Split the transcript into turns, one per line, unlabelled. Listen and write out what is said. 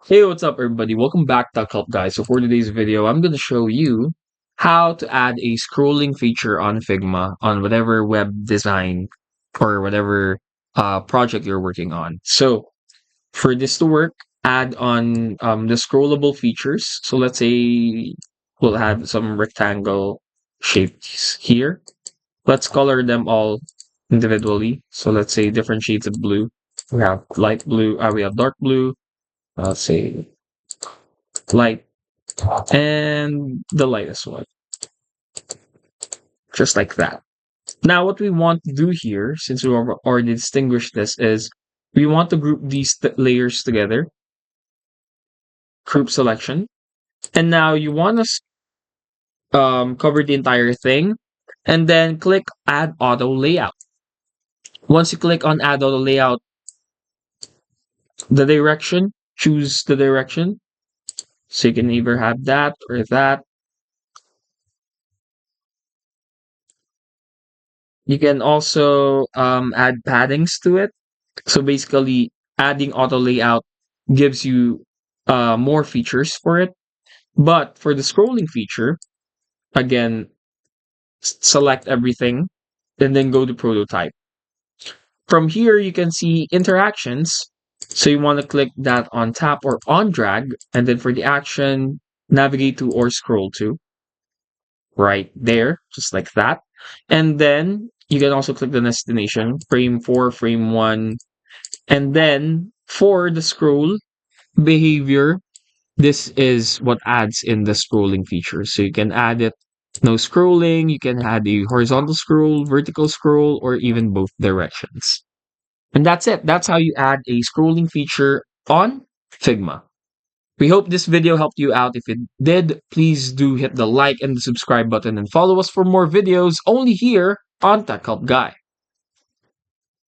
Hey, what's up, everybody? Welcome back to Help Guys. So for today's video, I'm going to show you how to add a scrolling feature on Figma on whatever web design or whatever project you're working on. So for this to work, add on the scrollable features. So let's say we'll have some rectangle shapes here. Let's color them all individually. So let's say different shades of blue. We have light blue, we have dark blue. Let's say light and the lightest one, just like that. Now, what we want to do here, since we already distinguished this, is we want to group these layers together, group selection, and now you want to cover the entire thing, and then click Add Auto Layout. Once you click on Add Auto Layout, choose the direction, so you can either have that or that. You can also add paddings to it. So basically, adding auto layout gives you more features for it. But for the scrolling feature, again, select everything and then go to prototype. From here, you can see interactions. So you want to click that on tap or on drag. And then for the action, navigate to or scroll to right there, just like that. And then you can also click the destination, frame 4, frame 1. And then for the scroll behavior, this is what adds in the scrolling feature. So you can add it no scrolling, you can add a horizontal scroll, vertical scroll, or even both directions. And that's it. That's how you add a scrolling feature on Figma. We hope this video helped you out. If it did, please do hit the like and the subscribe button and follow us for more videos only here on Tech Help Guy.